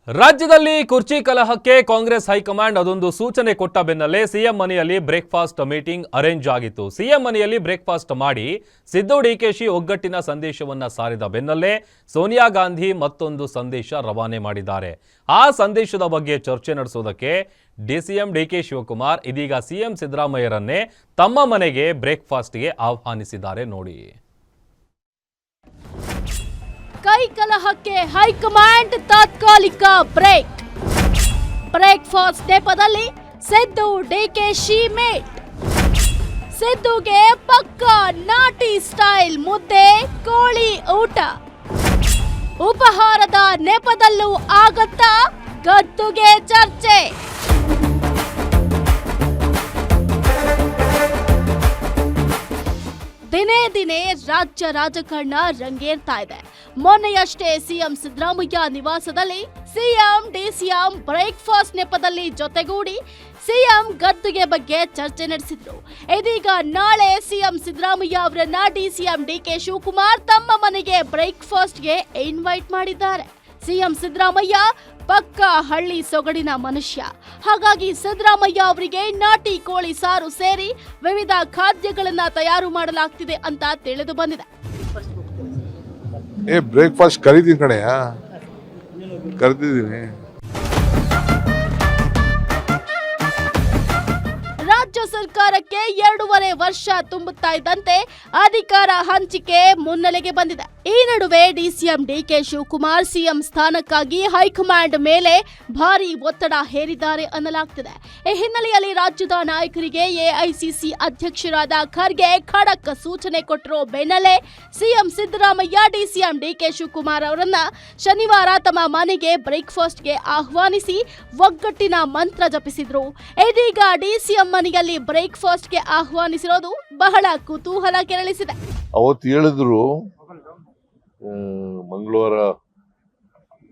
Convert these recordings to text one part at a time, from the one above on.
ರಾಜ್ಯದಲ್ಲಿ ಕುರ್ಚಿ ಕಲಹಕ್ಕೆ ಕಾಂಗ್ರೆಸ್ ಹೈಕಮಾಂಡ್ ಅದೊಂದು ಸೂಚನೆ ಕೊಟ್ಟ ಬೆನ್ನಲ್ಲೇ ಸಿಎಂ ಮನೆಯಲ್ಲಿ ಬ್ರೇಕ್ಫಾಸ್ಟ್ ಮೀಟಿಂಗ್ ಅರೇಂಜ್ ಆಗಿತ್ತು. ಸಿಎಂ ಮನೆಯಲ್ಲಿ ಬ್ರೇಕ್ಫಾಸ್ಟ್ ಮಾಡಿ ಸಿದ್ದು ಡಿಕೆಶಿ ಒಗ್ಗಟ್ಟಿನ ಸಂದೇಶವನ್ನ ಸಾರಿದ ಬೆನ್ನಲ್ಲೇ ಸೋನಿಯಾ ಗಾಂಧಿ ಮತ್ತೊಂದು ಸಂದೇಶ ರವಾನೆ ಮಾಡಿದ್ದಾರೆ. ಆ ಸಂದೇಶದ ಬಗ್ಗೆ ಚರ್ಚೆ ನಡೆಸೋದಕ್ಕೆ ಡಿಸಿಎಂ ಡಿಕೆ ಶಿವಕುಮಾರ್ ಇದೀಗ ಸಿಎಂ ಸಿದ್ದರಾಮಯ್ಯರನ್ನೇ ತಮ್ಮ ಮನೆಗೆ ಬ್ರೇಕ್ಫಾಸ್ಟ್ಗೆ ಆಹ್ವಾನಿಸಿದ್ದಾರೆ ನೋಡಿ. ಕೈ ಕಲಹಕ್ಕೆ ಹೈಕಮಾಂಡ್ ತಾತ್ಕಾಲಿಕ ಬ್ರೇಕ್ಫಾಸ್ಟ್ ನೆಪದಲ್ಲಿ ಸಿದ್ದು ಡಿಕೆಶಿ ಮೇಟ್. ಸಿದ್ದುಗೆ ಪಕ್ಕಾ ನಾಟಿ ಸ್ಟೈಲ್ ಮುದ್ದೆ ಕೋಳಿ ಊಟ. ಉಪಹಾರದ ನೆಪದಲ್ಲೂ ಆಗತ್ತಾ ಗದ್ದುಗೆ ಚರ್ಚೆ. ದಿನೇ ದಿನೇ ರಾಜ್ಯ ರಾಜಕಾರಣ ರಂಗೇರ್ತಾ ಇದೆ. ಮೊನ್ನೆಯಷ್ಟೇ ಸಿಎಂ ಸಿದ್ದರಾಮಯ್ಯ ನಿವಾಸದಲ್ಲಿ ಸಿಎಂ ಡಿಸಿಎಂ ಬ್ರೇಕ್ಫಾಸ್ಟ್ ನೆಪದಲ್ಲಿ ಜೊತೆಗೂಡಿ ಸಿಎಂ ಗದ್ದುಗೆ ಬಗ್ಗೆ ಚರ್ಚೆ ನಡೆಸಿದ್ರು. ಇದೀಗ ನಾಳೆ ಸಿಎಂ ಸಿದ್ದರಾಮಯ್ಯ ಅವರನ್ನ ಡಿಸಿಎಂ ಡಿಕೆ ಶಿವಕುಮಾರ್ ತಮ್ಮ ಮನೆಗೆ ಬ್ರೇಕ್ಫಾಸ್ಟ್ಗೆ ಇನ್ವೈಟ್ ಮಾಡಿದ್ದಾರೆ. ಸಿಎಂ ಸಿದ್ದರಾಮಯ್ಯ ಪಕ್ಕಾ ಹಳ್ಳಿ ಸೊಗಡಿನ ಮನುಷ್ಯ. ಹಾಗಾಗಿ ಸಿದ್ದರಾಮಯ್ಯ ಅವರಿಗೆ ನಾಟಿ ಕೋಳಿ ಸಾರು ಸೇರಿ ವಿವಿಧ ಖಾದ್ಯಗಳನ್ನ ತಯಾರು ಮಾಡಲಾಗ್ತಿದೆ ಅಂತ ತಿಳಿದು ಬಂದಿದೆ. ಬ್ರೇಕ್ಫಾಸ್ಟ್ ಕರೀತೀನಿ ಕಣೆಯ, ಕರೆದಿದ್ದೀನಿ. ರಾಜ್ಯ ಸರ್ಕಾರಕ್ಕೆ 2.5 ವರ್ಷ ತುಂಬುತ್ತಾ ಇದ್ದಂತೆ ಅಧಿಕಾರ ಹಂಚಿಕೆ ಮುನ್ನೆಲೆಗೆ ಬಂದಿದೆ. ಈ ನಡುವೆ ಡಿಸಿಎಂ ಡಿಕೆ ಶಿವಕುಮಾರ್ ಸಿಎಂ ಸ್ಥಾನಕ್ಕಾಗಿ ಹೈಕಮಾಂಡ್ ಮೇಲೆ ಭಾರಿ ಒತ್ತಡ ಹೇರಿದ್ದಾರೆ ಅನ್ನಲಾಗ್ತಿದೆ. ಈ ಹಿನ್ನೆಲೆಯಲ್ಲಿ ರಾಜ್ಯದ ನಾಯಕರಿಗೆ ಎಐಸಿಸಿ ಅಧ್ಯಕ್ಷರಾದ ಖರ್ಗೆ ಖಡಕ್ ಸೂಚನೆ ಕೊಟ್ಟಿರೋ ಬೆನ್ನಲ್ಲೇ CM Siddaramaiah DCM DK Shivakumar ಅವರನ್ನ ಶನಿವಾರ ತಮ್ಮ ಮನೆಗೆ ಬ್ರೇಕ್ಫಾಸ್ಟ್ಗೆ ಆಹ್ವಾನಿಸಿ ಒಗ್ಗಟ್ಟಿನ ಮಂತ್ರ ಜಪಿಸಿದ್ರು. ಇದೀಗ ಡಿಸಿಎಂ ಮನೆಯಲ್ಲಿ ಬ್ರೇಕ್ಫಾಸ್ಟ್ಗೆ ಆಹ್ವಾನಿಸಿರೋದು ಬಹಳ ಕುತೂಹಲ ಕೆರಳಿಸಿದೆ. ಅವತ್ತು ಹೇಳಿದ್ರು ಮಂಗಳವಾರ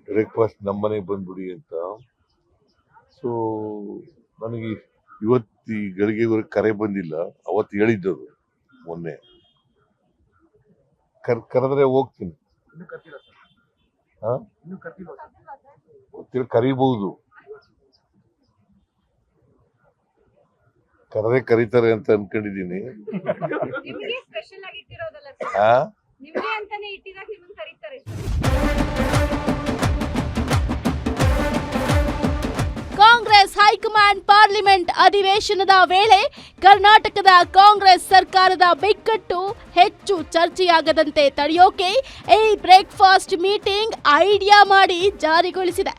ಬ್ರೇಕ್ಫಾಸ್ಟ್ ನಮ್ಮನೆಗೆ ಬಂದ್ಬಿಡಿ ಅಂತ. ಸೊ ನನಗೆ ಇವತ್ತು ಗಳಿಗೆವರೆಗೆ ಕರೆ ಬಂದಿಲ್ಲ. ಅವತ್ತು ಹೇಳಿದ್ದದು ಮೊನ್ನೆ. ಕರೆದ್ರೆ ಹೋಗ್ತೀನಿ. ಕರಿಬಹುದು, ಕರೆದೇ ಕರೀತಾರೆ ಅಂತ ಅನ್ಕೊಂಡಿದ್ದೀನಿ. ಕಾಂಗ್ರೆಸ್ ಹೈಕಮಾಂಡ್ ಪಾರ್ಲಿಮೆಂಟ್ ಅಧಿವೇಶನದ ವೇಳೆ ಕರ್ನಾಟಕದ ಕಾಂಗ್ರೆಸ್ ಸರ್ಕಾರದ ಬಿಕ್ಕಟ್ಟು ಹೆಚ್ಚು ಚರ್ಚೆಯಾಗದಂತೆ ತಡೆಯೋಕೆ ಈ ಬ್ರೇಕ್ಫಾಸ್ಟ್ ಮೀಟಿಂಗ್ ಐಡಿಯಾ ಮಾಡಿ ಜಾರಿಗೊಳಿಸಿದೆ.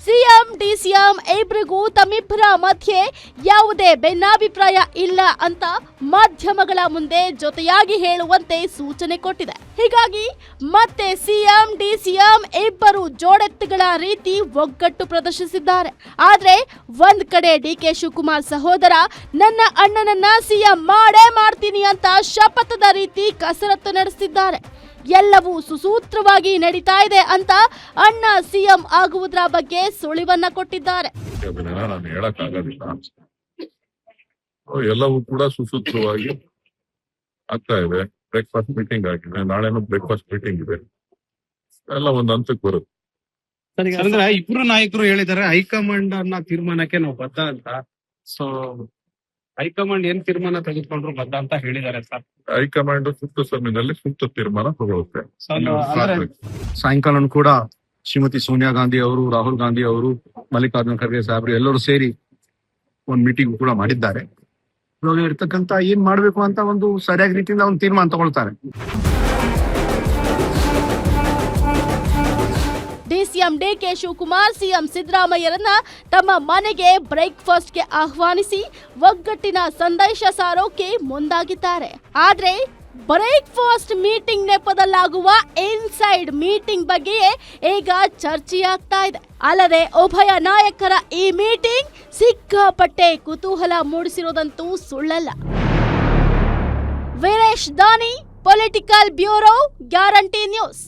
ಸಿಎಂ ಡಿಸಿಎಂ ಇಬ್ಬರಿಗೂ ತಮ್ಮಿಬ್ಬರ ಮಧ್ಯೆ ಯಾವುದೇ ಭಿನ್ನಾಭಿಪ್ರಾಯ ಇಲ್ಲ ಅಂತ ಮಾಧ್ಯಮಗಳ ಮುಂದೆ ಜೊತೆಯಾಗಿ ಹೇಳುವಂತೆ ಸೂಚನೆ ಕೊಟ್ಟಿದೆ. ಹೀಗಾಗಿ ಮತ್ತೆ ಸಿಎಂ ಡಿಸಿಎಂ ಇಬ್ಬರು ಜೋಡೆತ್ತುಗಳ ರೀತಿ ಒಗ್ಗಟ್ಟು ಪ್ರದರ್ಶಿಸಿದ್ದಾರೆ. ಆದ್ರೆ ಒಂದ್ ಕಡೆ ಡಿಕೆ ಶಿವಕುಮಾರ್ ಸಹೋದರ ನನ್ನ ಅಣ್ಣನನ್ನ ಸಿಎಂ ಮಾಡೇ ಮಾಡ್ತೀನಿ ಅಂತ ಶಪಥದ ರೀತಿ ಕಸರತ್ತು ನಡೆಸಿದ್ದಾರೆ. ಎಲ್ಲವೂ ಸುಸೂತ್ರವಾಗಿ ನಡೀತಾ ಇದೆ ಅಂತ ಅಣ್ಣ ಸಿಎಂ ಆಗುವುದರ ಬಗ್ಗೆ ಸುಳಿವನ್ನ ಕೊಟ್ಟಿದ್ದಾರೆ. ಎಲ್ಲವೂ ಕೂಡ ಸುಸೂತ್ರವಾಗಿ ಆಗ್ತಾ ಇದೆ. ಬ್ರೇಕ್ಫಾಸ್ಟ್ ಮೀಟಿಂಗ್ ಆಗಿದೆ, ನಾಳೆನೂ ಬ್ರೇಕ್ಫಾಸ್ಟ್ ಮೀಟಿಂಗ್ ಇದೆ. ಎಲ್ಲ ಒಂದು ಹಂತಕ್ಕೆ ಬರುತ್ತೆ. ಅಂದ್ರೆ ಇಬ್ರು ನಾಯಕರು ಹೇಳಿದ್ದಾರೆ ಹೈಕಮಾಂಡ್ ಅನ್ನ ತೀರ್ಮಾನಕ್ಕೆ ನಾವು ಬದ್ಧ ಅಂತ. ಸೊ ಹೈಕಮಾಂಡ್ ಏನ್ ತೀರ್ಮಾನ ತೆಗೆದುಕೊಂಡ್ರು ಬದ್ಧ ಅಂತ ಹೇಳಿದ್ದಾರೆ ಸರ್. ಹೈಕಮಾಂಡ್ ಸೂಕ್ತ ಸಮಯದಲ್ಲಿ ಸೂಕ್ತ ತೀರ್ಮಾನ ತಗೊಳುತ್ತೆ. ಸಾಯಂಕಾಲ ಕೂಡ ಶ್ರೀಮತಿ ಸೋನಿಯಾ ಗಾಂಧಿ ಅವರು, ರಾಹುಲ್ ಗಾಂಧಿ ಅವರು, ಮಲ್ಲಿಕಾರ್ಜುನ ಖರ್ಗೆ ಸಾಹೇಬರು ಎಲ್ಲರೂ ಸೇರಿ ಒಂದು ಮೀಟಿಂಗ್ ಕೂಡ ಮಾಡಿದ್ದಾರೆ. ಇವಾಗ ಇರ್ತಕ್ಕಂತ ಏನ್ ಮಾಡ್ಬೇಕು ಅಂತ ಒಂದು ಸರಿಯಾದ ರೀತಿಯಿಂದ ಒಂದು ತೀರ್ಮಾನ ತಗೊಳ್ತಾರೆ. ಡಿಸಿಎಂ ಡಿಕೆ ಶಿವಕುಮಾರ್ ಸಿಎಂ ಸಿದ್ದರಾಮಯ್ಯರನ್ನ ತಮ್ಮ ಮನೆಗೆ ಬ್ರೇಕ್ಫಾಸ್ಟ್ಗೆ ಆಹ್ವಾನಿಸಿ ಒಗ್ಗಟ್ಟಿನ ಸಂದೇಶ ಸಾರೋಕೆ ಮುಂದಾಗಿದ್ದಾರೆ. ಆದ್ರೆ ಬ್ರೇಕ್ಫಾಸ್ಟ್ ಮೀಟಿಂಗ್ ನೆಪದಲ್ಲಾಗುವ ಇನ್ಸೈಡ್ ಮೀಟಿಂಗ್ ಬಗ್ಗೆಯೇ ಈಗ ಚರ್ಚೆಯಾಗ್ತಾ ಇದೆ. ಅಲ್ಲದೆ ಉಭಯ ನಾಯಕರ ಈ ಮೀಟಿಂಗ್ ಸಿಕ್ಕಾಪಟ್ಟೆ ಕುತೂಹಲ ಮೂಡಿಸಿರೋದಂತೂ ಸುಳ್ಳಲ್ಲ. ವೀರೇಶ್ ದಾನಿ, ಪೊಲಿಟಿಕಲ್ ಬ್ಯೂರೋ, ಗ್ಯಾರಂಟಿ ನ್ಯೂಸ್.